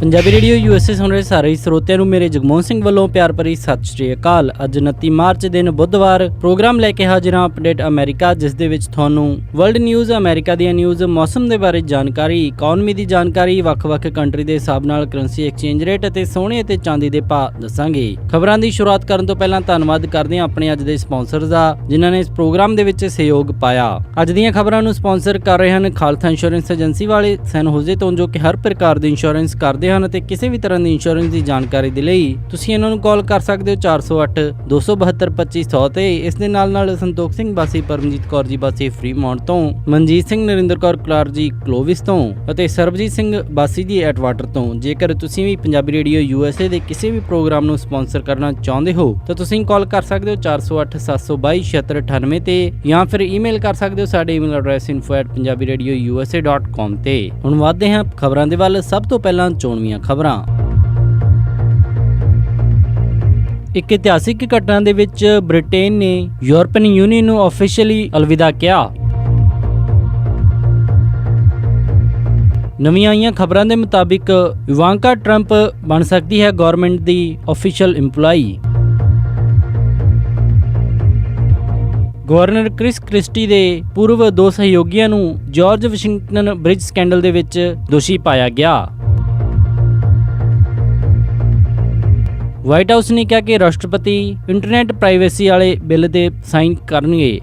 Punjabi radio USA ਸੁਣ ਰਹੇ ਸਾਰੇ ਸਰੋਤਿਆਂ ਨੂੰ ਮੇਰੇ ਜਗਮੋਹਨ ਸਿੰਘ ਵੱਲੋਂ ਪਿਆਰ ਭਰੀ ਸਤਿ ਸ਼੍ਰੀ ਅਕਾਲ। ਅੱਜ 29 ਮਾਰਚ ਦਿਨ ਬੁੱਧਵਾਰ ਪ੍ਰੋਗਰਾਮ ਲੈ ਕੇ ਹਾਜ਼ਰ ਹਾਂ ਅਪਡੇਟ ਅਮਰੀਕਾ, ਜਿਸ ਦੇ ਵਿੱਚ ਤੁਹਾਨੂੰ ਵਰਲਡ ਨਿਊਜ਼, ਅਮਰੀਕਾ ਦੀਆਂ ਨਿਊਜ਼, ਮੌਸਮ ਦੇ ਬਾਰੇ ਜਾਣਕਾਰੀ, ਇਕਨੋਮੀ ਦੀ ਜਾਣਕਾਰੀ, ਵੱਖ-ਵੱਖ ਕੰਟਰੀ ਦੇ ਹਿਸਾਬ ਨਾਲ ਕਰੰਸੀ ਐਕਸਚੇਂਜ ਰੇਟ ਅਤੇ ਸੋਨੇ ਅਤੇ ਚਾਂਦੀ ਦੇ ਭਾਅ ਦੱਸਾਂਗੇ। ਖਬਰਾਂ ਦੀ ਸ਼ੁਰੂਆਤ ਕਰਨ ਤੋਂ ਪਹਿਲਾਂ ਧੰਨਵਾਦ ਕਰਦੇ ਹਾਂ ਆਪਣੇ ਅੱਜ ਦੇ ਸਪਾਂਸਰਸ ਦਾ, ਜਿਨ੍ਹਾਂ ਨੇ ਇਸ ਪ੍ਰੋਗਰਾਮ ਦੇ ਵਿੱਚ ਸਹਿਯੋਗ ਪਾਇਆ। ਅੱਜ ਦੀਆਂ ਖਬਰਾਂ ਨੂੰ ਸਪਾਂਸਰ ਕਰ ਰਹੇ ਹਨ ਖਾਲਸਾ ਇੰਸ਼ੋਰੈਂਸ ਏਜੰਸੀ ਵਾਲੇ ਸੈਨ ਹੋਜ਼ੇ ਤੋਂ, ਜੋ ਕਿ ਹਰ ਪ੍ਰਕਾਰ ਦੀ ਇੰਸ਼ੋਰੈਂਸ ਕਰਦੇ ਹਨ ਅਤੇ ਕਿਸੇ ਵੀ ਤਰ੍ਹਾਂ ਦੀ ਇੰਸ਼ੋਰੈਂਸ ਦੀ ਜਾਣਕਾਰੀ ਦੇ ਲਈ ਤੁਸੀਂ ਇਹਨਾਂ ਨੂੰ ਕਾਲ ਕਰ ਸਕਦੇ ਹੋ 408 272 2500 ਤੇ। ਇਸ ਦੇ ਨਾਲ ਸੰਤੋਖ ਸਿੰਘ ਬਾਸੀ, ਪਰਮਜੀਤ ਕੌਰ ਜੀ ਬਾਸੀ ਫਰੀਮਾਉਂਟ ਤੋਂ, ਮਨਜੀਤ ਸਿੰਘ ਨਰਿੰਦਰ ਕੌਰ ਕਲਾਰ ਜੀ ਕਲੋਵਿਸ ਤੋਂ ਅਤੇ ਸਰਬਜੀਤ ਸਿੰਘ ਬਾਸੀ ਜੀ ਐਟਵਾਟਰ ਤੋਂ। ਜੇਕਰ ਤੁਸੀਂ ਵੀ ਪੰਜਾਬੀ ਰੇਡੀਓ USA ਦੇ ਕਿਸੇ ਵੀ ਪ੍ਰੋਗਰਾਮ ਨੂੰ ਸਪਾਂਸਰ ਕਰਨਾ ਚਾਹੁੰਦੇ ਹੋ ਤਾਂ ਤੁਸੀਂ ਕਾਲ ਕਰ ਸਕਦੇ ਹੋ 408 722 7698 ਤੇ, ਜਾਂ ਫਿਰ ਈਮੇਲ ਕਰ ਸਕਦੇ ਹੋ ਸਾਡੇ ਈਮੇਲ ਐਡਰੈਸ info@punjabiradiousa.com ਤੇ। ਹੁਣ ਵਧਦੇ ਹਾਂ ਖਬਰਾਂ ਦੇ ਵੱਲ। ਸਭ ਤੋਂ ਪਹਿਲਾਂ ਚੋਣਵੀਆਂ ਖਬਰਾਂ। ਇੱਕ ਇਤਿਹਾਸਿਕ ਘਟਨਾ ਦੇ ਵਿੱਚ ਬ੍ਰਿਟੇਨ ਨੇ ਯੂਰਪੀਅਨ ਯੂਨੀਅਨ ਨੂੰ ਆਫੀਸ਼ੀਅਲੀ ਅਲਵਿਦਾ ਕਿਹਾ। ਨਵੀਆਂ ਆਈਆਂ ਖਬਰਾਂ ਦੇ ਮੁਤਾਬਿਕ ਇਵਾਂਕਾ ਟਰੰਪ ਬਣ ਸਕਦੀ ਹੈ ਗਵਰਨਮੈਂਟ ਦੀ official employee. Governor Chris Christie ਦੇ ਪੂਰਵ ਦੋ ਸਹਿਯੋਗੀਆਂ ਨੂੰ ਜਾਰਜ ਵਾਸ਼ਿੰਗਟਨ ਬ੍ਰਿਜ ਸਕੈਂਡਲ ਦੇ ਵਿੱਚ ਦੋਸ਼ੀ ਪਾਇਆ ਗਿਆ। ਵਾਈਟ ਹਾਊਸ ਨੇ ਕਿਹਾ ਕਿ ਰਾਸ਼ਟਰਪਤੀ ਇੰਟਰਨੈਟ ਪ੍ਰਾਈਵੇਸੀ ਵਾਲੇ ਬਿੱਲ ਤੇ ਸਾਈਨ ਕਰਨਗੇ।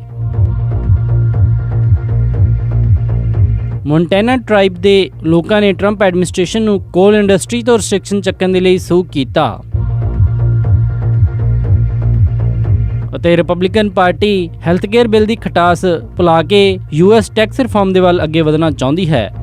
ਮੋਂਟਾਨਾ ਟ੍ਰਾਈਬ ਦੇ ਲੋਕਾਂ ਨੇ ਟਰੰਪ ਐਡਮਿਨਿਸਟ੍ਰੇਸ਼ਨ ਨੂੰ ਕੋਲ ਇੰਡਸਟਰੀ ਤੋਂ ਰਿਸਟ੍ਰਿਕਸ਼ਨ ਚੱਕਣ ਦੇ ਲਈ ਸੂਹ ਕੀਤਾ। ਅਤੇ Republican party health care bill ਦੀ ਖਟਾਸ ਭੁਲਾ ਕੇ US ਟੈਕਸ ਰਿਫਾਰਮ ਦੇ ਵੱਲ ਅੱਗੇ ਵਧਣਾ ਚਾਹੁੰਦੀ ਹੈ।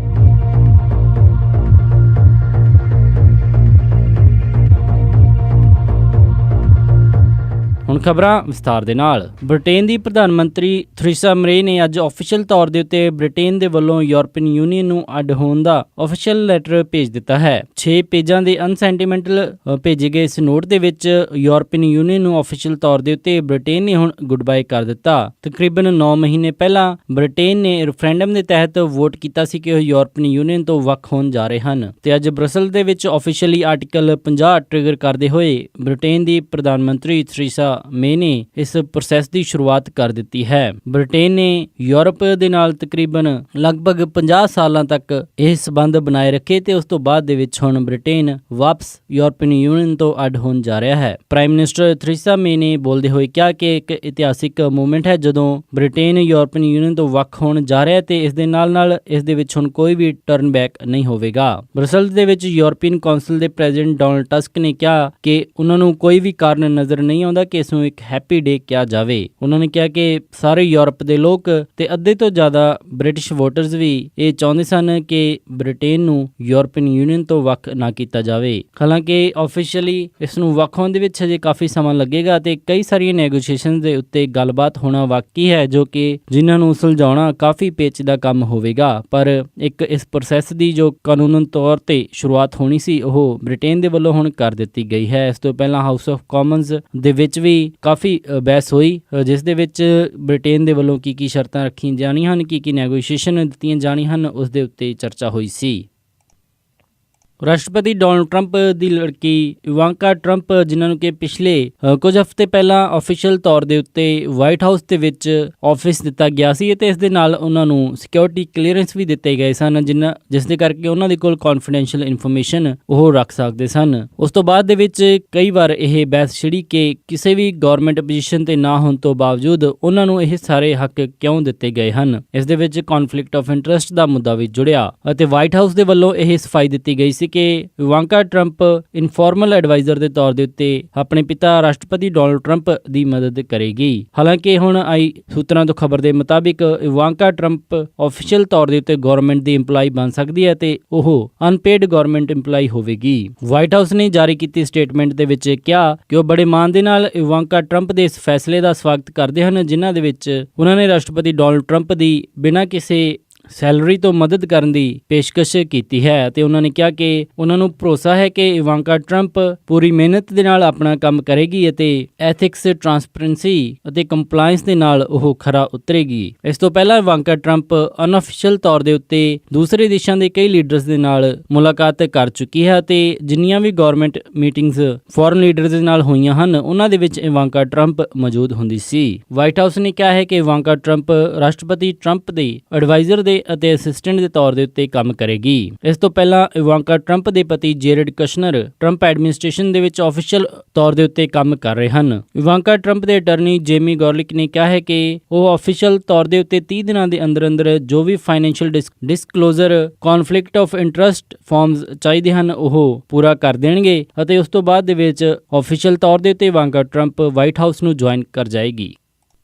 ਹੁਣ ਖਬਰਾਂ ਵਿਸਥਾਰ ਦੇ ਨਾਲ। ਬ੍ਰਿਟੇਨ ਦੀ ਪ੍ਰਧਾਨ ਮੰਤਰੀ ਥਰੀਸਾ ਮੇ ਨੇ ਅੱਜ ਆਫੀਸ਼ੀਅਲ ਤੌਰ ਦੇ ਉੱਤੇ ਬ੍ਰਿਟੇਨ ਦੇ ਵੱਲੋਂ ਯੂਰਪੀਅਨ ਯੂਨੀਅਨ ਨੂੰ ਅੱਡ ਹੋਣ ਦਾ ਆਫੀਸ਼ੀਅਲ ਲੈਟਰ ਭੇਜ ਦਿੱਤਾ ਹੈ। 6 ਪੇਜਾਂ ਦੇ ਅਨਸੈਂਟੀਮੈਂਟਲ ਭੇਜੇ ਗਏ ਇਸ ਨੋਟ ਦੇ ਵਿੱਚ ਯੂਰਪੀਅਨ ਯੂਨੀਅਨ ਨੂੰ ਆਫੀਸ਼ੀਅਲ ਤੌਰ ਦੇ ਉੱਤੇ ਬ੍ਰਿਟੇਨ ਨੇ ਹੁਣ ਗੁੱਡ ਬਾਏ ਕਰ ਦਿੱਤਾ। ਤਕਰੀਬਨ 9 ਮਹੀਨੇ ਪਹਿਲਾਂ ਬ੍ਰਿਟੇਨ ਨੇ ਰੈਫਰੈਂਡਮ ਦੇ ਤਹਿਤ ਵੋਟ ਕੀਤਾ ਸੀ ਕਿ ਉਹ ਯੂਰਪੀਅਨ ਯੂਨੀਅਨ ਤੋਂ ਵੱਖ ਹੋਣ ਜਾ ਰਹੇ ਹਨ, ਤੇ ਅੱਜ ਬ੍ਰਸਲ ਦੇ ਵਿੱਚ ਆਫੀਸ਼ੀਅਲੀ ਆਰਟੀਕਲ 50 ਟ੍ਰਿਗਰ ਕਰਦੇ ਹੋਏ ਬ੍ਰਿਟੇਨ ਦੀ ਪ੍ਰਧਾਨ ਮੰਤਰੀ ਥਰੀਸਾ ਮੇ ਨੇ ਇਸ ਪ੍ਰੋਸੈਸ ਦੀ ਸ਼ੁਰੂਆਤ ਕਰ ਦਿੱਤੀ ਹੈ। ਬ੍ਰਿਟੇਨ ਨੇ ਯੂਰਪ ਦੇ ਨਾਲ ਤਕਰੀਬਨ ਲਗਭਗ 50 ਸਾਲਾਂ ਤੱਕ ਇਹ ਸਬੰਧ ਬਣਾਏ ਰੱਖੇ ਤੇ ਉਸ ਤੋਂ ਬਾਅਦ ਦੇ ਵਿੱਚ ਹੁਣ ਬ੍ਰਿਟੇਨ ਵਾਪਸ ਯੂਰਪੀਅਨ ਯੂਨੀਅਨ ਤੋਂ ਅੱਡ ਹੋਣ ਜਾ ਰਿਹਾ ਹੈ। ਪ੍ਰਾਈਮ ਮਿਨਿਸਟਰ ਥਰੀਸਾ ਮੇ ਨੇ ਬੋਲਦੇ ਹੋਏ ਕਿਹਾ ਕਿ ਇੱਕ ਇਤਿਹਾਸਿਕ ਮੂਵਮੈਂਟ ਹੈ ਜਦੋਂ ਬ੍ਰਿਟੇਨ ਯੂਰਪੀਅਨ ਯੂਨੀਅਨ ਤੋਂ ਵੱਖ ਹੋਣ ਜਾ ਰਿਹਾ ਤੇ ਇਸ ਦੇ ਨਾਲ ਇਸ ਦੇ ਵਿੱਚ ਹੁਣ ਕੋਈ ਵੀ ਟਰਨ ਬੈਕ ਨਹੀਂ ਹੋਵੇਗਾ। ਬ੍ਰਸਲ ਦੇ ਵਿੱਚ ਯੂਰਪੀਅਨ ਕੌਂਸਲ ਦੇ ਪ੍ਰੈਜ਼ੀਡੈਂਟ ਡੋਨਾਲਡ ਟਸਕ ਨੇ ਕਿਹਾ ਕਿ ਉਹਨਾਂ ਨੂੰ ਕੋਈ ਵੀ ਕਾਰਨ ਨਜ਼ਰ ਨਹੀਂ ਆਉਂਦਾ ਕਿ ਇਸ ਨੂੰ ਇੱਕ ਹੈਪੀ ਡੇ ਕਿਹਾ ਜਾਵੇ। ਉਹਨਾਂ ਨੇ ਕਿਹਾ ਕਿ ਸਾਰੇ ਯੂਰਪ ਦੇ ਲੋਕ ਤੇ ਅੱਧੇ ਤੋਂ ਜ਼ਿਆਦਾ ਬ੍ਰਿਟਿਸ਼ ਵੋਟਰਸ ਵੀ ਇਹ ਚਾਹੁੰਦੇ ਸਨ ਕਿ ਬ੍ਰਿਟੇਨ ਨੂੰ ਯੂਰਪੀਅਨ ਯੂਨੀਅਨ ਤੋਂ ਵੱਖ ਨਾ ਕੀਤਾ ਜਾਵੇ। ਹਾਲਾਂਕਿ ਆਫੀਸ਼ੀਅਲੀ ਇਸ ਨੂੰ ਵੱਖ ਹੋਣ ਦੇ ਵਿੱਚ ਹਜੇ ਕਾਫੀ ਸਮਾਂ ਲੱਗੇਗਾ ਤੇ ਕਈ ਸਾਰੀਆਂ ਨੈਗੋਸ਼ੀਏਸ਼ਨ ਦੇ ਉੱਤੇ ਗੱਲਬਾਤ ਹੋਣਾ ਬਾਕੀ ਹੈ, ਜੋ ਕਿ ਜਿਨ੍ਹਾਂ ਨੂੰ ਸੁਲਝਾਉਣਾ ਕਾਫੀ ਪੇਚੀਦਾ ਕੰਮ ਹੋਵੇਗਾ। ਪਰ ਇੱਕ ਇਸ ਪ੍ਰੋਸੈਸ ਦੀ ਜੋ ਕਾਨੂੰਨ ਤੌਰ ਤੇ ਸ਼ੁਰੂਆਤ ਹੋਣੀ ਸੀ ਉਹ ਬ੍ਰਿਟੇਨ ਦੇ ਵੱਲੋਂ ਹੁਣ ਕਰ ਦਿੱਤੀ ਗਈ ਹੈ। ਇਸ ਤੋਂ ਪਹਿਲਾਂ ਹਾਊਸ ਆਫ ਕਾਮਨਸ ਦੇ ਵਿੱਚ ਵੀ ਕਾਫੀ ਬਹਿਸ ਹੋਈ, ਜਿਸ ਦੇ ਵਿੱਚ ਬ੍ਰਿਟੇਨ ਦੇ ਵੱਲੋਂ ਕੀ ਸ਼ਰਤਾਂ ਰੱਖੀਆਂ ਜਾਣੀਆਂ ਹਨ, ਕੀ ਨੈਗੋਸ਼ੀਏਸ਼ਨ ਦਿੱਤੀਆਂ ਜਾਣੀਆਂ ਹਨ, ਉਸ ਦੇ ਉੱਤੇ ਚਰਚਾ ਹੋਈ ਸੀ। ਰਾਸ਼ਟਰਪਤੀ ਡੋਨਾਲਡ ਟਰੰਪ ਦੀ ਲੜਕੀ ਇਵਾਂਕਾ ਟਰੰਪ, ਜਿਨ੍ਹਾਂ ਨੂੰ ਕਿ ਪਿਛਲੇ ਕੁਝ ਹਫ਼ਤੇ ਪਹਿਲਾਂ ਆਫੀਸ਼ੀਅਲ ਤੌਰ ਦੇ ਉੱਤੇ ਵਾਈਟ ਹਾਊਸ ਦੇ ਵਿੱਚ ਆਫਿਸ ਦਿੱਤਾ ਗਿਆ ਸੀ ਅਤੇ ਇਸ ਦੇ ਨਾਲ ਉਹਨਾਂ ਨੂੰ ਸਿਕਿਉਰਿਟੀ ਕਲੀਅਰੈਂਸ ਵੀ ਦਿੱਤੇ ਗਏ ਸਨ, ਜਿਸ ਦੇ ਕਰਕੇ ਉਹਨਾਂ ਦੇ ਕੋਲ ਕੌਨਫੀਡੈਂਸ਼ੀਅਲ ਇਨਫੋਰਮੇਸ਼ਨ ਉਹ ਰੱਖ ਸਕਦੇ ਸਨ। ਉਸ ਤੋਂ ਬਾਅਦ ਦੇ ਵਿੱਚ ਕਈ ਵਾਰ ਇਹ ਬਹਿਸ ਛਿੜੀ ਕਿ ਕਿਸੇ ਵੀ ਗਵਰਨਮੈਂਟ ਪੋਜੀਸ਼ਨ ਤੇ ਨਾ ਹੋਣ ਤੋਂ ਬਾਵਜੂਦ ਉਹਨਾਂ ਨੂੰ ਇਹ ਸਾਰੇ ਹੱਕ ਕਿਉਂ ਦਿੱਤੇ ਗਏ ਹਨ। ਇਸ ਦੇ ਵਿੱਚ ਕੌਨਫਲਿਕਟ ਆਫ ਇੰਟਰਸਟ ਦਾ ਮੁੱਦਾ ਵੀ ਜੁੜਿਆ ਅਤੇ ਵਾਈਟ ਹਾਊਸ ਦੇ ਵੱਲੋਂ ਇਹ ਸਫਾਈ ਦਿੱਤੀ ਗਈ ਸੀ ਕਿ ਇਵਾਂਕਾ ਟਰੰਪ ਇਨਫਾਰਮਲ ਐਡਵਾਈਜ਼ਰ ਦੇ ਤੌਰ ਦੇ ਉੱਤੇ ਆਪਣੇ ਪਿਤਾ ਰਾਸ਼ਟਰਪਤੀ ਡੋਨਾਲਡ ਟਰੰਪ ਦੀ ਮਦਦ ਕਰੇਗੀ। ਹਾਲਾਂਕਿ ਹੁਣ ਆਈ ਸੂਤਰਾਂ ਤੋਂ ਖਬਰ ਦੇ ਮੁਤਾਬਿਕ ਇਵਾਂਕਾ ਟਰੰਪ ਆਫੀਸ਼ੀਅਲ ਤੌਰ ਦੇ ਉੱਤੇ ਗਵਰਨਮੈਂਟ ਦੀ ਇੰਪਲਾਈ ਬਣ ਸਕਦੀ ਹੈ ਤੇ ਉਹ ਅਨਪੇਡ ਗਵਰਨਮੈਂਟ ਇੰਪਲਾਈ ਹੋਵੇਗੀ। ਵਾਈਟ ਹਾਊਸ ਨੇ ਜਾਰੀ ਕੀਤੀ ਸਟੇਟਮੈਂਟ ਦੇ ਵਿੱਚ ਕਿਹਾ ਕਿ ਉਹ ਬੜੇ ਮਾਣ ਦੇ ਨਾਲ ਇਵਾਂਕਾ ਟਰੰਪ ਦੇ ਇਸ ਫੈਸਲੇ ਦਾ ਸਵਾਗਤ ਕਰਦੇ ਹਨ, ਜਿਨ੍ਹਾਂ ਦੇ ਵਿੱਚ ਉਹਨਾਂ ਨੇ ਰਾਸ਼ਟਰਪਤੀ ਡੋਨਾਲਡ ਟਰੰਪ ਦੀ ਬਿਨਾਂ ਕਿਸੇ ਸੈਲਰੀ ਤੋਂ ਮਦਦ ਕਰਨ ਦੀ ਪੇਸ਼ਕਸ਼ ਕੀਤੀ ਹੈ ਅਤੇ ਉਹਨਾਂ ਨੇ ਕਿਹਾ ਕਿ ਉਹਨਾਂ ਨੂੰ ਭਰੋਸਾ ਹੈ ਕਿ ਇਵਾਂਕਾ ਟਰੰਪ ਪੂਰੀ ਮਿਹਨਤ ਦੇ ਨਾਲ ਆਪਣਾ ਕੰਮ ਕਰੇਗੀ ਅਤੇ ਐਥਿਕਸ, ਟਰਾਂਸਪੇਰੈਂਸੀ ਅਤੇ ਕੰਪਲਾਇੰਸ ਦੇ ਨਾਲ ਉਹ ਖਰਾ ਉਤਰੇਗੀ। ਇਸ ਤੋਂ ਪਹਿਲਾਂ ਇਵਾਂਕਾ ਟਰੰਪ ਅਨਅਫੀਸ਼ੀਅਲ ਤੌਰ ਦੇ ਉੱਤੇ ਦੂਸਰੇ ਦੇਸ਼ਾਂ ਦੇ ਕਈ ਲੀਡਰਸ ਦੇ ਨਾਲ ਮੁਲਾਕਾਤ ਕਰ ਚੁੱਕੀ ਹੈ ਅਤੇ ਜਿੰਨੀਆਂ ਵੀ ਗਵਰਨਮੈਂਟ ਮੀਟਿੰਗਸ ਫੋਰਨ ਲੀਡਰਸ ਦੇ ਨਾਲ ਹੋਈਆਂ ਹਨ ਉਹਨਾਂ ਦੇ ਵਿੱਚ ਇਵਾਂਕਾ ਟਰੰਪ ਮੌਜੂਦ ਹੁੰਦੀ ਸੀ। ਵਾਈਟ ਹਾਊਸ ਨੇ ਕਿਹਾ ਹੈ ਕਿ ਇਵਾਂਕਾ ਟਰੰਪ ਰਾਸ਼ਟਰਪਤੀ ਟਰੰਪ ਦੇ ਐਡਵਾਈਜ਼ਰ ਦੇ ਅਤੇ ਅਸਿਸਟੈਂਟ ਦੇ ਤੌਰ ਦੇ ਉੱਤੇ ਕੰਮ ਕਰੇਗੀ। ਇਸ ਤੋਂ ਪਹਿਲਾਂ ਇਵਾਂਕਾ ਟਰੰਪ ਦੇ ਪਤੀ ਜੇਰਡ ਕਸ਼ਨਰ ਟਰੰਪ ਐਡਮਿਨਿਸਟ੍ਰੇਸ਼ਨ ਦੇ ਵਿੱਚ ਆਫੀਸ਼ੀਅਲ ਤੌਰ ਦੇ ਉੱਤੇ ਕੰਮ ਕਰ ਰਹੇ ਹਨ। ਇਵਾਂਕਾ ਟਰੰਪ ਦੇ ਅਟਾਰਨੀ ਜੇਮੀ ਗੌਰਲਿਕ ਨੇ ਕਿਹਾ ਹੈ ਕਿ ਉਹ ਆਫੀਸ਼ੀਅਲ ਤੌਰ ਦੇ ਉੱਤੇ 30 ਦਿਨਾਂ ਦੇ ਅੰਦਰ ਜੋ ਵੀ financial disclosure, conflict of interest forms ਚਾਹੀਦੇ ਹਨ ਉਹ ਪੂਰਾ ਕਰ ਦੇਣਗੇ ਅਤੇ ਉਸ ਤੋਂ ਬਾਅਦ ਦੇ ਵਿੱਚ ਆਫੀਸ਼ੀਅਲ ਤੌਰ ਦੇ ਉੱਤੇ ਇਵਾਂਕਾ ਟਰੰਪ ਵਾਈਟ ਹਾਊਸ ਨੂੰ ਜੁਆਇਨ ਕਰ ਜਾਏਗੀ।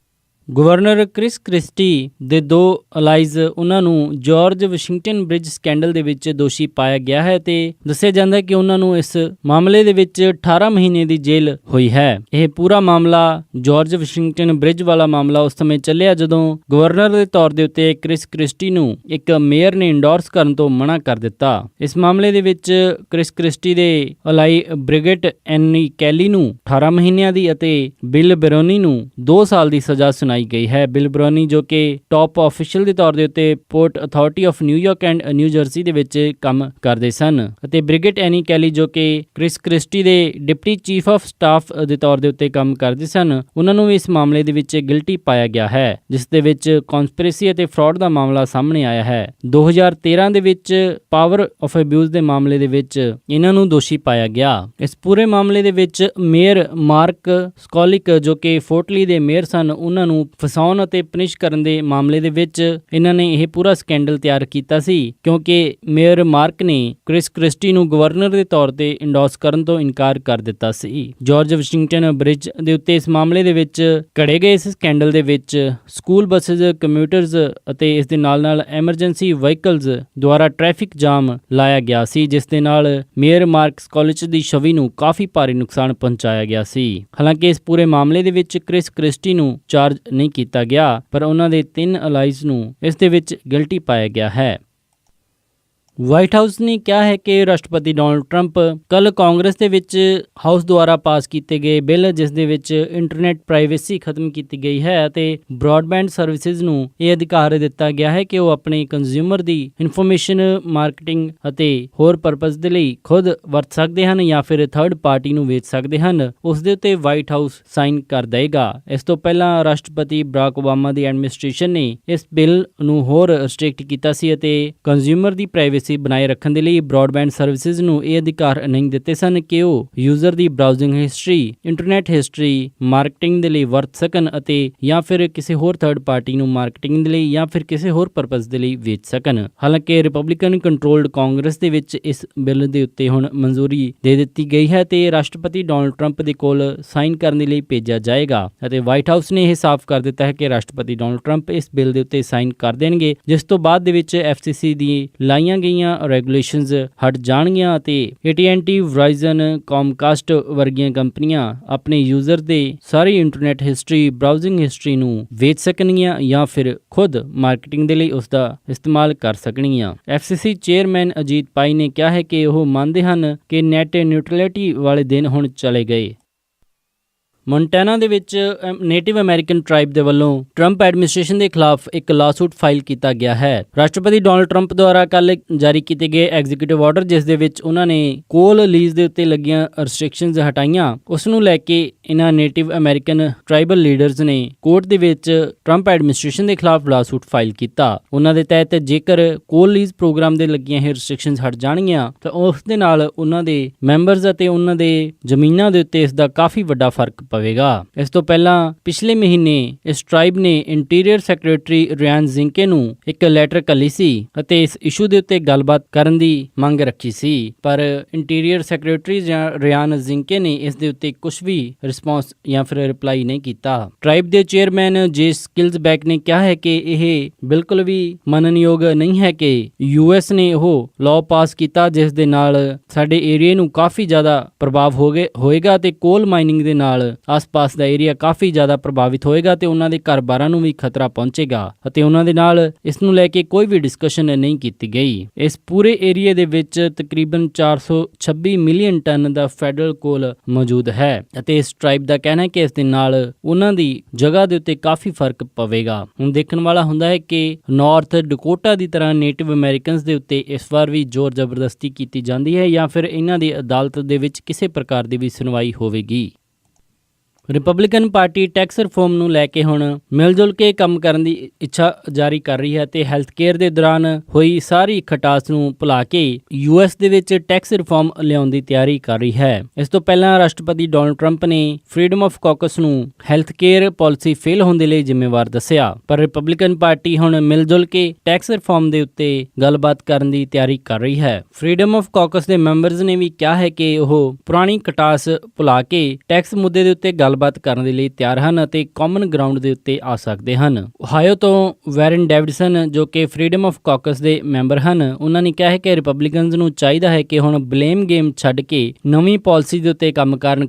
ਗਵਰਨਰ ਕ੍ਰਿਸ ਕ੍ਰਿਸਟੀ ਦੇ 2 ਅਲਾਈਜ਼ ਉਹਨਾਂ ਨੂੰ ਜਾਰਜ ਵਾਸ਼ਿੰਗਟਨ ਬ੍ਰਿਜ ਸਕੈਂਡਲ ਦੇ ਵਿੱਚ ਦੋਸ਼ੀ ਪਾਇਆ ਗਿਆ ਹੈ ਤੇ ਦੱਸਿਆ ਜਾਂਦਾ ਹੈ ਕਿ ਉਹਨਾਂ ਨੂੰ ਇਸ ਮਾਮਲੇ ਦੇ ਵਿੱਚ 18 ਮਹੀਨੇ ਦੀ ਜੇਲ੍ਹ ਹੋਈ ਹੈ। ਇਹ ਪੂਰਾ ਮਾਮਲਾ ਜਾਰਜ ਵਾਸ਼ਿੰਗਟਨ ਬ੍ਰਿਜ ਵਾਲਾ ਮਾਮਲਾ ਉਸ ਸਮੇਂ ਚੱਲਿਆ ਜਦੋਂ ਗਵਰਨਰ ਦੇ ਤੌਰ ਦੇ ਉੱਤੇ ਕ੍ਰਿਸ ਕ੍ਰਿਸਟੀ ਨੂੰ ਇੱਕ ਮੇਅਰ ਨੇ ਇੰਡੋਰਸ ਕਰਨ ਤੋਂ ਮਨਾ ਕਰ ਦਿੱਤਾ। ਇਸ ਮਾਮਲੇ ਦੇ ਵਿੱਚ ਕ੍ਰਿਸ ਕ੍ਰਿਸਟੀ ਦੇ ਅਲਾਈ ਬ੍ਰਿਗਟ ਐਨੀ ਕੈਲੀ ਨੂੰ 18 ਮਹੀਨਿਆਂ ਦੀ ਅਤੇ ਬਿਲ ਬਰੋਨੀ ਨੂੰ 2 ਸਾਲ ਦੀ ਸਜ਼ਾ ਸੁਣਾਈ ਗਈ ਹੈ। ਬਿਲ ਬਰੋਨੀ ਜੋ ਕਿ ਟਾਪ ਆਫੀਸ਼ੀਅਲ ਦੇ ਤੌਰ ਦੇ ਉੱਤੇ port authority of New York and new jersey ਦੇ ਵਿੱਚ ਕੰਮ ਕਰਦੇ ਸਨ ਅਤੇ ਬ੍ਰਿਗਟ ਐਨੀ ਕੈਲੀ ਜੋ ਕਿ ਕ੍ਰਿਸ ਕ੍ਰਿਸਟੀ ਦੇ ਡਿਪਟੀ ਚੀਫ ਆਫ ਸਟਾਫ ਦੇ ਤੌਰ ਦੇ ਉੱਤੇ ਕੰਮ ਕਰਦੇ ਸਨ, ਉਹਨਾਂ ਨੂੰ ਵੀ ਇਸ ਮਾਮਲੇ ਦੇ ਵਿੱਚ ਗਿਲਟੀ ਪਾਇਆ ਗਿਆ ਹੈ ਜਿਸ ਦੇ ਵਿੱਚ ਕਨਸਪੀਰੇਸੀ ਅਤੇ ਫਰਾਡ ਦਾ ਮਾਮਲਾ ਸਾਹਮਣੇ ਆਇਆ ਹੈ। 2013 ਦੇ ਵਿੱਚ ਪਾਵਰ ਆਫ ਅਬਿਊਜ਼ ਦੇ ਮਾਮਲੇ ਦੇ ਵਿੱਚ ਇਹਨਾਂ ਨੂੰ ਦੋਸ਼ੀ ਪਾਇਆ ਗਿਆ। ਇਸ ਪੂਰੇ ਮਾਮਲੇ ਦੇ ਵਿੱਚ ਮੇਅਰ ਮਾਰਕ ਸਕੋਲਿਕ ਜੋ ਕਿ ਫੋਰਟ ਲੀ ਦੇ ਮੇਅਰ ਸਨ, ਉਹਨਾਂ ਨੂੰ ਫਸਾਉਣ ਅਤੇ ਪਨਿਸ਼ ਕਰਨ ਦੇ ਮਾਮਲੇ ਦੇ ਵਿੱਚ ਇਹਨਾਂ ਨੇ ਇਹ ਪੂਰਾ ਸਕੈਂਡਲ ਤਿਆਰ ਕੀਤਾ ਸੀ ਕਿਉਂਕਿ ਮੇਅਰ ਮਾਰਕ ਨੇ ਕ੍ਰਿਸ ਕ੍ਰਿਸਟੀ ਨੂੰ ਗਵਰਨਰ ਦੇ ਤੌਰ ਤੇ ਇੰਡੋਰਸ ਕਰਨ ਤੋਂ ਇਨਕਾਰ ਕਰ ਦਿੱਤਾ ਸੀ। ਜਾਰਜ ਵਾਸ਼ਿੰਗਟਨ ਬ੍ਰਿਜ ਦੇ ਉੱਤੇ ਇਸ ਮਾਮਲੇ ਦੇ ਵਿੱਚ ਘੜੇ ਗਏ ਇਸ ਸਕੈਂਡਲ ਦੇ ਵਿੱਚ ਸਕੂਲ ਬੱਸਸ, ਕੰਮਿਊਟਰਸ ਅਤੇ ਇਸ ਦੇ ਨਾਲ ਐਮਰਜੈਂਸੀ ਵਹੀਕਲਸ ਦੁਆਰਾ ਟ੍ਰੈਫਿਕ ਜਾਮ ਲਾਇਆ ਗਿਆ ਸੀ ਜਿਸ ਦੇ ਨਾਲ ਮੇਅਰ ਮਾਰਕ ਸਕੋਲਿਚ ਦੀ ਛਵੀ ਨੂੰ ਕਾਫੀ ਭਾਰੀ ਨੁਕਸਾਨ ਪਹੁੰਚਾਇਆ ਗਿਆ ਸੀ। ਹਾਲਾਂਕਿ ਇਸ ਪੂਰੇ ਮਾਮਲੇ ਦੇ ਵਿੱਚ ਕ੍ਰਿਸ ਕ੍ਰਿਸਟੀ ਨੂੰ ਚਾਰਜ ਨਹੀਂ ਕੀਤਾ ਗਿਆ ਪਰ ਉਹਨਾਂ ਦੇ 3 ਅਲਾਈਜ਼ ਨੂੰ ਇਸ ਦੇ ਵਿੱਚ ਗਿਲਟੀ ਪਾਇਆ ਗਿਆ ਹੈ। ਵਾਈਟ ਹਾਊਸ ਨੇ ਕਿਹਾ ਹੈ ਕਿ ਰਾਸ਼ਟਰਪਤੀ ਡੋਨਲਡ ਟਰੰਪ ਕੱਲ ਕਾਂਗਰਸ ਦੇ ਵਿੱਚ ਹਾਊਸ ਦੁਆਰਾ ਪਾਸ ਕੀਤੇ ਗਏ ਬਿੱਲ ਜਿਸ ਦੇ ਵਿੱਚ ਇੰਟਰਨੈਟ ਪ੍ਰਾਈਵੇਸੀ ਖਤਮ ਕੀਤੀ ਗਈ ਹੈ ਅਤੇ ਬ੍ਰੌਡਬੈਂਡ ਸਰਵਿਸਿਜ਼ ਨੂੰ ਇਹ ਅਧਿਕਾਰ ਦਿੱਤਾ ਗਿਆ ਹੈ ਕਿ ਉਹ ਆਪਣੇ ਕੰਜ਼ਿਊਮਰ ਦੀ ਇਨਫੋਰਮੇਸ਼ਨ, ਮਾਰਕੀਟਿੰਗ ਅਤੇ ਹੋਰ ਪਰਪਸ ਦੇ ਲਈ ਖੁਦ ਵਰਤ ਸਕਦੇ ਹਨ ਜਾਂ ਫਿਰ ਥਰਡ ਪਾਰਟੀ ਨੂੰ ਵੇਚ ਸਕਦੇ ਹਨ। ਉਸ ਦੇ ਉੱਤੇ ਵਾਈਟ ਹਾਊਸ ਸਾਈਨ ਕਰ ਦੇਗਾ। ਇਸ ਤੋਂ ਪਹਿਲਾਂ ਰਾਸ਼ਟਰਪਤੀ ਬਰਾਕ ਓਬਾਮਾ ਦੀ ਐਡਮਿਨਿਸਟ੍ਰੇਸ਼ਨ ਨੇ ਇਸ ਬਿੱਲ ਨੂੰ ਹੋਰ ਰਿਸਟ੍ਰਿਕਟ ਕੀਤਾ ਸੀ ਅਤੇ ਕੰਜ਼ਿਊਮਰ ਦੀ ਪ੍ਰਾਈਵੇਸੀ ਬਣਾਏ ਰੱਖਣ ਦੇ ਲਈ ਬ੍ਰੌਡਬੈਂਡ ਸਰਵਿਸਿਜ਼ ਨੂੰ ਇਹ ਅਧਿਕਾਰ ਨਹੀਂ ਦਿੱਤੇ ਸਨ ਕਿ ਉਹ ਯੂਜ਼ਰ ਦੀ ਬਰਾਊਜ਼ਿੰਗ ਹਿਸਟਰੀ, ਇੰਟਰਨੈਟ ਹਿਸਟਰੀ ਮਾਰਕੀਟਿੰਗ ਦੇ ਲਈ ਵਰਤ ਸਕਣ ਅਤੇ ਜਾਂ ਫਿਰ ਕਿਸੇ ਹੋਰ ਥਰਡ ਪਾਰਟੀ ਨੂੰ ਮਾਰਕੀਟਿੰਗ ਦੇ ਲਈ ਜਾਂ ਫਿਰ ਕਿਸੇ ਹੋਰ ਪਰਪਸ ਦੇ ਲਈ ਵੇਚ ਸਕਣ। ਹਾਲਾਂਕਿ ਰਿਪਬਲਿਕਨ ਕੰਟਰੋਲਡ ਕਾਂਗਰਸ ਦੇ ਵਿੱਚ ਇਸ ਬਿੱਲ ਦੇ ਉੱਤੇ ਹੁਣ ਮਨਜ਼ੂਰੀ ਦੇ ਦਿੱਤੀ ਗਈ ਹੈ ਤੇ ਰਾਸ਼ਟਰਪਤੀ ਡੋਨਲਡ ਟਰੰਪ ਦੇ ਕੋਲ ਸਾਈਨ ਕਰਨ ਦੇ ਲਈ ਭੇਜਿਆ ਜਾਏਗਾ ਅਤੇ ਵਾਈਟ ਹਾਊਸ ਨੇ ਇਹ ਸਾਫ਼ ਕਰ ਦਿੱਤਾ ਹੈ ਕਿ ਰਾਸ਼ਟਰਪਤੀ ਡੋਨਲਡ ਟਰੰਪ ਇਸ ਬਿੱਲ ਦੇ ਉੱਤੇ ਸਾਈਨ ਕਰ ਦੇਣਗੇ ਜਿਸ ਤੋਂ ਬਾਅਦ ਦੇ ਵਿੱਚ FCC ਦੀ ਲਾਈਆਂ ਗਈਆਂ ਰੈਗੂਲੇਸ਼ਨਸ ਹਟ ਜਾਣਗੀਆਂ ਅਤੇ AT&T, ਵਰਾਈਜ਼ਨ, ਕੌਮਕਾਸਟ ਵਰਗੀਆਂ ਕੰਪਨੀਆਂ ਆਪਣੇ ਯੂਜ਼ਰ ਦੇ ਸਾਰੀ ਇੰਟਰਨੈਟ ਹਿਸਟਰੀ, ਬਰਾਊਜ਼ਿੰਗ ਹਿਸਟਰੀ ਨੂੰ ਵੇਚ ਸਕਣਗੀਆਂ ਜਾਂ ਫਿਰ ਖੁਦ ਮਾਰਕੀਟਿੰਗ ਦੇ ਲਈ ਉਸ ਦਾ ਇਸਤੇਮਾਲ ਕਰ ਸਕਣਗੀਆਂ। FCC ਚੇਅਰਮੈਨ ਅਜੀਤ ਪਾਈ ਨੇ ਕਿਹਾ ਹੈ ਕਿ ਉਹ ਮੰਨਦੇ ਹਨ ਕਿ ਨੈਟ ਨਿਊਟਰਲਿਟੀ ਵਾਲੇ ਦਿਨ ਹੁਣ ਚਲੇ ਗਏ। ਮੋਂਟਾਨਾ ਦੇ ਵਿੱਚ ਨੇਟਿਵ ਅਮਰੀਕਨ ਟ੍ਰਾਈਬ ਦੇ ਵੱਲੋਂ ਟਰੰਪ ਐਡਮਿਨਿਸਟ੍ਰੇਸ਼ਨ ਦੇ ਖਿਲਾਫ ਇੱਕ ਲਾਸੂਟ ਫਾਈਲ ਕੀਤਾ ਗਿਆ ਹੈ। ਰਾਸ਼ਟਰਪਤੀ ਡੋਨਲਡ ਟਰੰਪ ਦੁਆਰਾ ਕੱਲ ਜਾਰੀ ਕੀਤੇ ਗਏ ਐਗਜ਼ੀਕਿਊਟਿਵ ਆਰਡਰ ਜਿਸ ਦੇ ਵਿੱਚ ਉਹਨਾਂ ਨੇ ਕੋਲ ਲੀਜ਼ ਦੇ ਉੱਤੇ ਲੱਗੀਆਂ ਰਿਸਟ੍ਰਿਕਸ਼ਨਸ ਹਟਾਈਆਂ, ਉਸ ਨੂੰ ਲੈ ਕੇ ਇਹਨਾਂ ਨੇਟਿਵ ਅਮਰੀਕਨ ਟ੍ਰਾਈਬਲ ਲੀਡਰਸ ਨੇ ਕੋਰਟ ਦੇ ਵਿੱਚ ਟਰੰਪ ਐਡਮਿਨਿਸਟ੍ਰੇਸ਼ਨ ਦੇ ਖਿਲਾਫ ਲਾਸੂਟ ਫਾਈਲ ਕੀਤਾ। ਉਹਨਾਂ ਦੇ ਤਹਿਤ ਜੇਕਰ ਕੋਲ ਲੀਜ਼ ਪ੍ਰੋਗਰਾਮ ਦੇ ਲੱਗੀਆਂ ਇਹ ਰਿਸਟ੍ਰਿਕਸ਼ਨਸ ਹਟ ਜਾਣਗੀਆਂ ਤਾਂ ਉਸ ਦੇ ਨਾਲ ਉਹਨਾਂ ਦੇ ਮੈਂਬਰਸ ਅਤੇ ਉਹਨਾਂ ਦੇ ਜ਼ਮੀਨਾਂ ਦੇ ਉੱਤੇ ਇਸ ਦਾ ਕਾਫੀ ਵੱਡਾ ਫਰਕ ਪਵੇਗਾ। ਇਸ ਤੋਂ ਪਹਿਲਾਂ ਪਿਛਲੇ ਮਹੀਨੇ ਇਸ ਟ੍ਰਾਈਬ ਨੇ ਇੰਟੀਰੀਅਰ ਸੈਕਟਰੀ ਰਿਆਨ ਜ਼ਿੰਕੇ ਨੂੰ ਇੱਕ ਲੈਟਰ ਘੱਲੀ ਸੀ ਅਤੇ ਇਸ ਇਸ਼ੂ ਦੇ ਉੱਤੇ ਗੱਲਬਾਤ ਕਰਨ ਦੀ ਮੰਗ ਰੱਖੀ ਸੀ ਪਰ ਇੰਟੀਰੀਅਰ ਸੈਕਟਰੀ ਰਿਆਨ ਜ਼ਿੰਕੇ ਨੇ ਇਸ ਦੇ ਉੱਤੇ ਕੁਝ ਵੀ ਰਿਸਪੌਂਸ ਜਾਂ ਫਿਰ ਰਿਪਲਾਈ ਨਹੀਂ ਕੀਤਾ। ਟ੍ਰਾਈਬ ਦੇ ਚੇਅਰਮੈਨ ਜੇ ਸਕਿਲਜ਼ਬੈਕ ਨੇ ਕਿਹਾ ਹੈ ਕਿ ਇਹ ਬਿਲਕੁਲ ਵੀ ਮੰਨਣਯੋਗ ਨਹੀਂ ਹੈ ਕਿ US ਨੇ ਉਹ ਲਾਅ ਪਾਸ ਕੀਤਾ ਜਿਸ ਦੇ ਨਾਲ ਸਾਡੇ ਏਰੀਏ ਨੂੰ ਕਾਫੀ ਜ਼ਿਆਦਾ ਪ੍ਰਭਾਵ ਹੋਏਗਾ ਤੇ ਕੋਲ ਮਾਈਨਿੰਗ ਦੇ ਨਾਲ ਆਸ-ਪਾਸ ਦਾ ਏਰੀਆ ਕਾਫੀ ਜ਼ਿਆਦਾ ਪ੍ਰਭਾਵਿਤ ਹੋਏਗਾ ਤੇ ਉਹਨਾਂ ਦੇ ਘਰ-ਬਾਰਾਂ ਨੂੰ ਵੀ ਖਤਰਾ ਪਹੁੰਚੇਗਾ ਅਤੇ ਉਹਨਾਂ ਦੇ ਨਾਲ ਇਸ ਨੂੰ ਲੈ ਕੇ ਕੋਈ ਵੀ ਡਿਸਕਸ਼ਨ ਨਹੀਂ ਕੀਤੀ ਗਈ। ਇਸ ਪੂਰੇ ਏਰੀਆ ਦੇ ਵਿੱਚ ਤਕਰੀਬਨ 426 ਮਿਲੀਅਨ ਟਨ ਦਾ ਫੈਡਰਲ ਕੋਲ ਮੌਜੂਦ ਹੈ ਅਤੇ ਇਸ ਟ੍ਰਾਈਬ ਦਾ ਕਹਿਣਾ ਹੈ ਕਿ ਇਸ ਦੇ ਨਾਲ ਉਹਨਾਂ ਦੀ ਜਗ੍ਹਾ ਦੇ ਉੱਤੇ ਕਾਫੀ ਫਰਕ ਪਵੇਗਾ। ਹੁਣ ਦੇਖਣ ਵਾਲਾ ਹੁੰਦਾ ਹੈ ਕਿ ਨਾਰਥ ਡਕੋਟਾ ਦੀ ਤਰ੍ਹਾਂ ਨੇਟਿਵ ਅਮਰੀਕਨਸ ਦੇ ਉੱਤੇ ਇਸ ਵਾਰ ਵੀ ਜ਼ੋਰ ਜ਼ਬਰਦਸਤੀ ਕੀਤੀ ਜਾਂਦੀ ਹੈ ਜਾਂ ਫਿਰ ਇਹਨਾਂ ਦੀ ਅਦਾਲਤ ਦੇ ਵਿੱਚ ਕਿਸੇ ਪ੍ਰਕਾਰ ਦੀ ਵੀ ਸੁਣਵਾਈ ਹੋਵੇਗੀ। ਰਿਪਬਲਿਕਨ ਪਾਰਟੀ ਟੈਕਸ ਰਿਫਾਰਮ ਨੂੰ ਲੈ ਕੇ ਹੁਣ ਮਿਲ ਜੁਲ ਕੇ ਕੰਮ ਕਰਨ ਦੀ ਇੱਛਾ ਜਾਰੀ ਕਰ ਰਹੀ ਹੈ ਤੇ ਹੈਲਥ ਕੇਅਰ ਦੇ ਦੌਰਾਨ ਹੋਈ ਸਾਰੀ ਖਟਾਸ ਨੂੰ ਭੁਲਾ ਕੇ US ਦੇ ਵਿੱਚ ਟੈਕਸ ਰਿਫਾਰਮ ਲਿਆਉਣ ਦੀ ਤਿਆਰੀ ਕਰ ਰਹੀ ਹੈ। ਇਸ ਤੋਂ ਪਹਿਲਾਂ ਰਾਸ਼ਟਰਪਤੀ ਡੋਨਲਡ ਟਰੰਪ ਨੇ ਫਰੀडम ਆਫ ਕਾਕਸ ਨੂੰ ਹੈਲਥ ਕੇਅਰ ਪਾਲਿਸੀ ਫੇਲ ਹੋਣ ਦੇ ਲਈ ਜ਼ਿੰਮੇਵਾਰ ਦੱਸਿਆ, ਪਰ ਰਿਪਬਲਿਕਨ ਪਾਰਟੀ ਹੁਣ ਮਿਲ ਜੁਲ ਕੇ ਟੈਕਸ ਰਿਫਾਰਮ ਦੇ ਉੱਤੇ ਗੱਲਬਾਤ ਕਰਨ ਦੀ ਤਿਆਰੀ ਕਰ ਰਹੀ ਹੈ। ਫਰੀडम ਆਫ ਕਾਕਸ ਦੇ ਮੈਂਬਰਸ ਨੇ ਵੀ ਕਿਹਾ ਹੈ ਕਿ ਉਹ ਪੁਰਾਣੀ ਖਟਾਸ ਭੁਲਾ ਕੇ ਟੈਕਸ ਮੁੱਦੇ ਦੇ ਉੱਤੇ ਗੱਲਬਾਤ ਕਰਨ ਦੇ ਲਈ ਤਿਆਰ ਹਨ ਅਤੇ ਕਾਮਨ ਗਰਾਊਂਡ ਦੇ ਉੱਤੇ ਆ ਸਕਦੇ ਹਨ। ਓਹਾਇਓ ਤੋਂ ਵੈਰਨ ਡੇਵਿਡਸਨ ਜੋ ਕਿ ਫਰੀडम ਆਫ ਕਾਕਸ ਦੇ ਮੈਂਬਰ ਹਨ, ਉਹਨਾਂ ਨੇ ਕਿਹਾ ਹੈ ਕਿ ਰਿਪਬਲਿਕਨਸ ਨੂੰ ਚਾਹੀਦਾ ਹੈ ਕਿ ਹੁਣ ਬਲੇਮ ਗੇਮ ਛੱਡ ਕੇ ਨਵੀਂ ਪਾਲਿਸੀ ਦੇ ਉੱਤੇ ਕੰਮ ਕਰਨ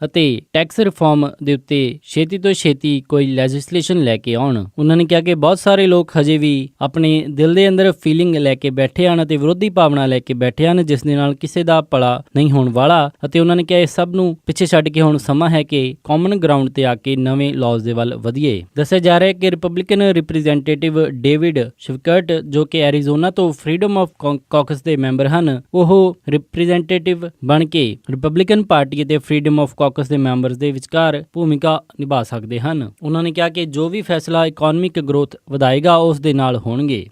ਅਤੇ ਟੈਕਸ ਰਿਫਾਰਮ ਦੇ ਉੱਤੇ ਛੇਤੀ ਤੋਂ ਛੇਤੀ ਕੋਈ ਲੈਜਿਸਲੇਸ਼ਨ ਲੈ ਕੇ ਆਉਣ। ਉਹਨਾਂ ਨੇ ਕਿਹਾ ਕਿ ਬਹੁਤ ਸਾਰੇ ਲੋਕ ਹਜੇ ਵੀ ਆਪਣੇ ਦਿਲ ਦੇ ਅੰਦਰ ਫੀਲਿੰਗ ਲੈ ਕੇ ਬੈਠੇ ਹਨ ਅਤੇ ਵਿਰੋਧੀ ਭਾਵਨਾ ਲੈ ਕੇ ਬੈਠੇ ਹਨ ਜਿਸ ਦੇ ਨਾਲ ਕਿਸੇ ਦਾ ਭਲਾ ਨਹੀਂ ਹੋਣ ਵਾਲਾ ਅਤੇ ਉਹਨਾਂ ਨੇ ਕਿਹਾ ਇਸ ਸਭ ਨੂੰ ਪਿੱਛੇ ਛੱਡ ਕੇ ਹੁਣ ਸਮਾਂ ਹੈ ਕਿ ਕਾਮਨ ਗਰਾਊਂਡ ਤੇ ਆ ਕੇ ਨਵੇਂ ਲਾਜ਼ ਦੇ ਵੱਲ ਵਧੀਏ। ਦੱਸਿਆ ਜਾ ਰਿਹਾ ਹੈ ਕਿ ਰਿਪਬਲਿਕਨ ਰਿਪਰੈਜ਼ੈਂਟੇਟਿਵ ਡੇਵਿਡ ਸ਼ਿਵਕਰਟ ਜੋ ਕਿ ਐਰੀਜ਼ੋਨਾ ਤੋਂ ਫਰੀडम ਆਫ ਕਾਕਸ ਦੇ ਮੈਂਬਰ ਹਨ, ਉਹ ਰਿਪਰੈਜ਼ੈਂਟੇਟਿਵ ਬਣ ਕੇ ਰਿਪਬਲਿਕਨ ਪਾਰਟੀ ਅਤੇ ਫਰੀडम ਆਫ ਕਾਕਸ ਦੇ ਮੈਂਬਰਸ ਦੇ ਵਿਚਕਾਰ ਭੂਮਿਕਾ ਨਿਭਾ ਸਕਦੇ ਹਨ। ਉਹਨਾਂ ਨੇ ਕਿਹਾ ਕਿ ਜੋ ਵੀ ਫੈਸਲਾ ਇਕਨੋਮਿਕ ਗਰੋਥ ਵਧਾਏਗਾ ਉਸ ਦੇ ਨਾਲ ਹੋਣਗੇ।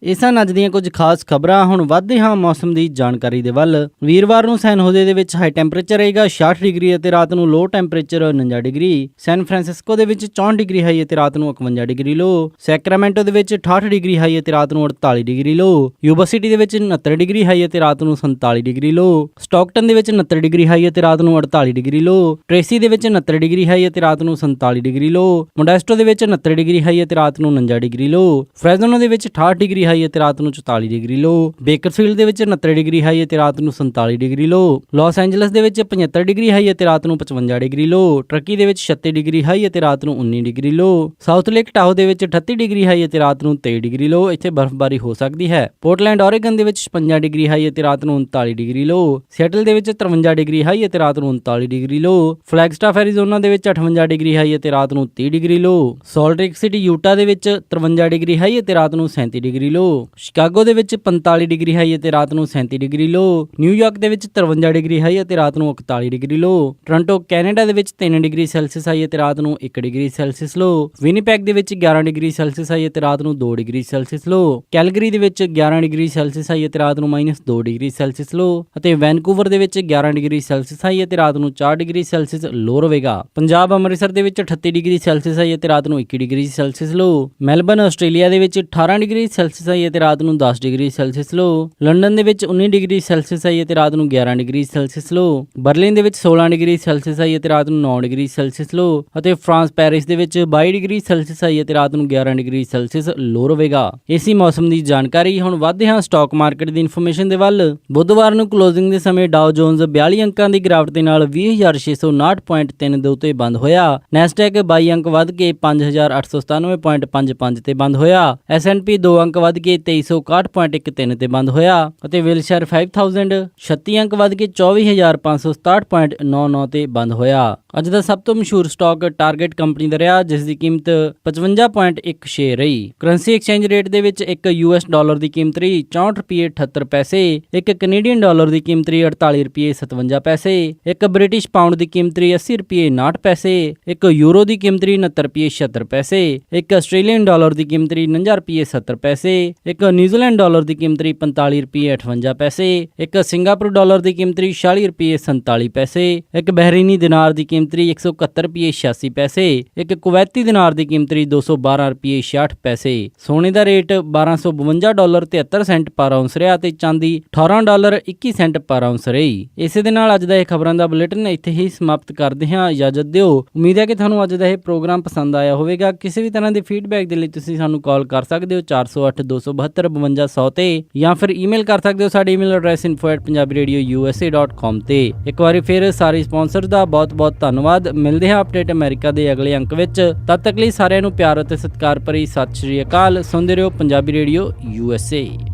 ਇਹ ਸਨ ਅੱਜ ਦੀਆਂ ਕੁਝ ਖਾਸ ਖਬਰਾਂ। ਹੁਣ ਵਧਦੇ ਹਾਂ ਮੌਸਮ ਦੀ ਜਾਣਕਾਰੀ ਦੇ ਵੱਲ। ਵੀਰਵਾਰ ਨੂੰ ਸੈਨ ਹੋਜ਼ੇ ਦੇ ਵਿੱਚ ਹਾਈ ਟੈਂਪਰੇਚਰ ਰਹੇਗਾ 66 ਡਿਗਰੀ ਅਤੇ ਰਾਤ ਨੂੰ ਲੋ ਟੈਂਪਰੇਚਰ 49 ਡਿਗਰੀ। ਸੈਨ ਫਰਾਂਸਿਸਕੋ ਦੇ ਵਿੱਚ 64 ਡਿਗਰੀ ਹਾਈ ਅਤੇ ਰਾਤ ਨੂੰ 51 ਡਿਗਰੀ ਲੋ। ਸੈਕਰਾਮੈਂਟੋ ਦੇ ਵਿੱਚ 68 ਡਿਗਰੀ ਹਾਈ ਅਤੇ ਰਾਤ ਨੂੰ 48 ਡਿਗਰੀ ਲੋ। ਯੂਬਾ ਸਿਟੀ ਦੇ ਵਿੱਚ 69 ਡਿਗਰੀ ਹਾਈ ਅਤੇ ਰਾਤ ਨੂੰ 47 ਡਿਗਰੀ ਲੋ। ਸਟਾਕਟਨ ਦੇ ਵਿੱਚ 69 ਡਿਗਰੀ ਹਾਈ ਅਤੇ ਰਾਤ ਨੂੰ 48 ਡਿਗਰੀ ਲੋ। ਟ੍ਰੇਸੀ ਦੇ ਵਿੱਚ 69 ਡਿਗਰੀ ਹਾਈ ਅਤੇ ਰਾਤ ਨੂੰ 47 ਡਿਗਰੀ ਲੋ। ਮੋਡੈਸਟੋ ਦੇ ਵਿੱਚ 69 ਡਿਗਰੀ ਹਾਈ ਅਤੇ ਰਾਤ ਨੂੰ 49 ਡਿਗਰੀ ਲੋ। ਫ੍ਰੈਜ਼ਨੋ ਦੇ ਵਿੱਚ 68 ਡਿਗਰੀ ਹਾਈ ਅਤੇ ਰਾਤ ਨੂੰ 44 ਡਿਗਰੀ ਲੋ। ਬੇਕਰਫੀਲਡ ਦੇ ਵਿੱਚ 69 ਡਿਗਰੀ ਹਾਈ ਅਤੇ ਰਾਤ ਨੂੰ 47 ਡਿਗਰੀ ਲੋ। ਲਾਸ ਐਂਜਲਸ ਦੇ ਵਿੱਚ 75 ਡਿਗਰੀ ਹਾਈ ਅਤੇ ਰਾਤ ਨੂੰ 55 ਡਿਗਰੀ ਲੋ। ਟਰਕੀ ਦੇ ਵਿੱਚ 36 ਡਿਗਰੀ ਹਾਈ ਅਤੇ ਰਾਤ ਨੂੰ 19 ਡਿਗਰੀ ਲੋ। ਸਾਊਥ ਲੇਕ ਟਾਹੋ ਦੇ ਵਿੱਚ 38 ਡਿਗਰੀ ਹਾਈ ਅਤੇ ਰਾਤ ਨੂੰ 23 ਡਿਗਰੀ ਲੋ। ਇੱਥੇ ਬਰਫ਼ਬਾਰੀ ਹੋ ਸਕਦੀ ਹੈ। ਪੋਰਟਲੈਂਡ ਓਰੇਗਨ ਦੇ ਵਿੱਚ 56 ਡਿਗਰੀ ਹਾਈ ਅਤੇ ਰਾਤ ਨੂੰ 39 ਡਿਗਰੀ ਲੋ। ਸਿਐਟਲ ਦੇ ਵਿੱਚ 53 ਡਿਗਰੀ ਹਾਈ ਅਤੇ ਰਾਤ ਨੂੰ 39 ਡਿਗਰੀ ਲੋ। ਫਲੈਗਸਟਾਫ ਐਰੀਜ਼ੋਨਾ ਦੇ ਵਿੱਚ 58 ਡਿਗਰੀ ਹਾਈ ਅਤੇ ਰਾਤ ਨੂੰ 30 ਡਿਗਰੀ ਲੋ। ਸਾਲਟ ਲੇਕ ਸਿਟੀ ਯੂਟਾ ਦੇ ਵਿੱਚ 53 ਡਿਗਰੀ ਹਾਈ ਅਤੇ ਰਾਤ ਨੂੰ 37 ਡਿਗਰੀ ਲੋ। ਸ਼ਿਕਾਗੋ ਦੇ ਵਿੱਚ 45 ਡਿਗਰੀ ਹਾਈ ਅਤੇ ਰਾਤ ਨੂੰ 37 ਡਿਗਰੀ ਲੋ। ਨਿਊਯਾਰਕ ਦੇ ਵਿੱਚ 53 ਡਿਗਰੀ ਹਾਈ ਅਤੇ ਰਾਤ ਨੂੰ 41 ਡਿਗਰੀ ਲੋ। ਟੋਰਾਂਟੋ ਕੈਨੇਡਾ ਦੇ ਵਿੱਚ 3 ਡਿਗਰੀ ਸੈਲਸੀਅਸ ਹਾਈ ਅਤੇ ਰਾਤ ਨੂੰ 1 ਡਿਗਰੀ ਸੈਲਸੀਅਸ ਲੋ। ਵਿਨੀਪੈਗ ਦੇ ਵਿੱਚ 11 ਡਿਗਰੀ ਸੈਲਸੀਅਸ ਹਾਈ ਅਤੇ ਰਾਤ ਨੂੰ 2 ਡਿਗਰੀ ਸੈਲਸੀਅਸ ਲੋ। ਕੈਲਗਰੀ ਦੇ ਵਿੱਚ 11 ਡਿਗਰੀ ਸੈਲਸੀਅਸ ਹਾਈ ਅਤੇ ਰਾਤ ਨੂੰ -2 ਡਿਗਰੀ ਸੈਲਸੀਅਸ ਲੋ ਅਤੇ ਵੈਨਕੂਵਰ ਦੇ ਵਿੱਚ 11 ਡਿਗਰੀ ਸੈਲਸੀਅਸ ਹਾਈ ਅਤੇ ਰਾਤ ਨੂੰ 4 ਡਿਗਰੀ ਸੈਲਸੀਅਸ ਲੋ ਰਹੇਗਾ। ਪੰਜਾਬ ਅੰਮ੍ਰਿਤਸਰ ਦੇ ਵਿੱਚ 38 ਡਿਗਰੀ ਸੈਲਸੀਅਸ ਹਾਈ ਅਤੇ ਰਾਤ ਨੂੰ 21 ਡਿਗਰੀ ਸੈਲਸੀਅਸ ਲੋ। ਮੈਲਬਨ ਆਸਟ੍ਰੇਲੀਆ ਦੇ ਵਿੱਚ 18 ਡਿਗਰੀ ਸੈਲਸੀਅਸ ਹਾਈ ਅਤੇ ਰਾਤ ਨੂੰ 10 ਡਿਗਰੀ ਸੈਲਸੀਅਸ ਲੋ। ਲੰਡਨ ਦੇ ਵਿੱਚ 19 ਡਿਗਰੀ ਸੈਲਸੀਅਸ ਹਾਈ ਅਤੇ ਰਾਤ ਨੂੰ 11 ਡਿਗਰੀ ਸੈਲਸੀਅਸ ਲੋ। ਬਰਲਿਨ ਦੇ ਵਿੱਚ 16 ਡਿਗਰੀ ਸੈਲਸੀਅਸ ਹਾਈ ਅਤੇ ਰਾਤ ਨੂੰ 9 ਡਿਗਰੀ ਸੈਲਸੀਅਸ ਲੋ ਅਤੇ ਫਰਾਂਸ ਪੈਰਿਸ ਦੇ ਵਿੱਚ 22 ਡਿਗਰੀ ਸੈਲਸੀਅਸ ਹਾਈ ਅਤੇ ਰਾਤ ਨੂੰ 11 ਡਿਗਰੀ ਸੈਲਸੀਅਸ ਲੋ ਰਹੇਗਾ। ਇਸੀ ਮੌਸਮ ਦੀ ਜਾਣਕਾਰੀ। ਹੁਣ ਵਧਦੇ ਹਾਂ ਸਟਾਕ ਮਾਰਕੀਟ ਦੀ ਇਨਫੋਰਮੇਸ਼ਨ ਦੇ ਵੱਲ। ਬੁੱਧਵਾਰ ਨੂੰ ਕਲੋਜ਼ਿੰਗ ਦੇ ਸਮੇਂ ਡਾਓ ਜੋਨਸ 42 ਅੰਕਾਂ ਦੀ ਗਿਰਾਵਟ ਦੇ ਨਾਲ 20,659.3 ਦੇ ਉੱਤੇ ਬੰਦ ਹੋਇਆ। ਨੈਸਡੈਕ 22 ਅੰਕ ਵੱਧ ਕੇ 5,897.55 ਤੇ ਬੰਦ ਹੋਇਆ। S&P 2 ਅੰਕ ਵੱਧ ਕੇ 2361.13 ਤੇ ਬੰਦ ਹੋਇਆ ਅਤੇ ਵਿਲਸ਼ਾਇਰ 5000 36 ਅੰਕ ਵੱਧ ਕੇ 24,567.99 ਤੇ ਬੰਦ ਹੋਇਆ। ਅੱਜ ਦਾ ਸਭ ਤੋਂ ਮਸ਼ਹੂਰ ਸਟਾਕ ਟਾਰਗੇਟ ਕੰਪਨੀ ਦਾ ਰਿਹਾ ਜਿਸ ਦੀ ਕੀਮਤ 55.16 ਰਹੀ। ਕਰੰਸੀ ਐਕਸਚੇਂਜ ਰੇਟ ਦੇ ਵਿੱਚ ਇੱਕ US ਡਾਲਰ ਦੀ ਕੀਮਤ ਰਹੀ 64.78 ਪੈਸੇ, ਇੱਕ ਕੈਨੇਡੀਅਨ ਡਾਲਰ ਦੀ ਕੀਮਤ ਰਹੀ 48.57 ਪੈਸੇ, ਇੱਕ ਬ੍ਰਿਟਿਸ਼ ਪਾਉਂਡ ਦੀ ਕੀਮਤ ਰਹੀ 80.59 ਪੈਸੇ, ਇੱਕ ਯੂਰੋ ਦੀ ਕੀਮਤ ਰਹੀ 69.76 ਪੈਸੇ, ਇੱਕ ਆਸਟ੍ਰੇਲੀਅਨ ਡਾਲਰ ਦੀ ਕੀਮਤ ਰਹੀ 49.70 ਪੈਸੇ, ਇੱਕ ਨਿਊਜ਼ੀਲੈਂਡ ਡਾਲਰ ਦੀ ਕੀਮਤ ਰਹੀ 45.58 ਪੈਸੇ, ਇੱਕ ਸਿੰਗਾਪੁਰ ਡਾਲਰ ਦੀ ਕੀਮਤ ਰਹੀ 46.47 ਪੈਸੇ, ਇੱਕ ਬਹਿਰੀਨੀ ਦਿਨਾਰ ਦੀ ਕੀਮਤ ਰਹੀ 171.86 ਪੈਸੇ, ਇੱਕ ਕੁਵੈਤੀ ਦਿਨਾਰ ਦੀ ਕੀਮਤ ਰਹੀ 212.66 ਪੈਸੇ। ਸੋਨੇ ਦਾ ਰੇਟ $1252.73 ਪਰ ਆਉਂਸ ਰਿਹਾ ਤੇ ਚਾਂਦੀ $18.21 ਪਰ ਆਉਂਸ ਰਹੀ। ਇਸੇ ਦੇ ਨਾਲ ਅੱਜ ਦਾ ਇਹ ਖਬਰਾਂ ਦਾ ਬੁਲੇਟਿਨ ਇੱਥੇ ਹੀ ਸਮਾਪਤ ਕਰਦੇ ਹਾਂ। ਇਜਾਜ਼ਤ ਦਿਓ। ਉਮੀਦ ਹੈ ਕਿ ਤੁਹਾਨੂੰ ਅੱਜ ਦਾ ਇਹ ਪ੍ਰੋਗਰਾਮ ਪਸੰਦ ਆਇਆ ਹੋਵੇਗਾ। ਕਿਸੇ ਵੀ ਤਰ੍ਹਾਂ ਦੇ ਫੀਡਬੈਕ ਦੇ ਲਈ ਤੁਸੀਂ ਸਾਨੂੰ ਕਾਲ ਕਰ ਸਕਦੇ ਹੋ 408 272 52 ਤੇ ਜਾਂ ਫਿਰ ਈਮੇਲ ਕਰ ਸਕਦੇ ਹੋ ਸਾਡੇ ਈਮੇਲ ਐਡਰੈਸ info@punjabiradiousa.com ਤੇ। ਇੱਕ ਵਾਰੀ ਫਿਰ ਸਾਰੇ ਸਪਾਂਸਰ ਦਾ ਬਹੁਤ-ਬਹੁਤ ਧੰਨਵਾਦ। ਮਿਲਦੇ ਹਾਂ ਅਪਡੇਟ ਅਮਰੀਕਾ ਦੇ ਅਗਲੇ ਅੰਕ ਵਿੱਚ। ਤਦ ਤੱਕ ਲਈ ਸਾਰਿਆਂ ਨੂੰ ਪਿਆਰ ਅਤੇ ਸਤਿਕਾਰ ਭਰੀ ਸਤਿ ਸ਼੍ਰੀ ਅਕਾਲ। ਸੁਣਦੇ ਰਹੋ ਪੰਜਾਬੀ ਰੇਡੀਓ USA।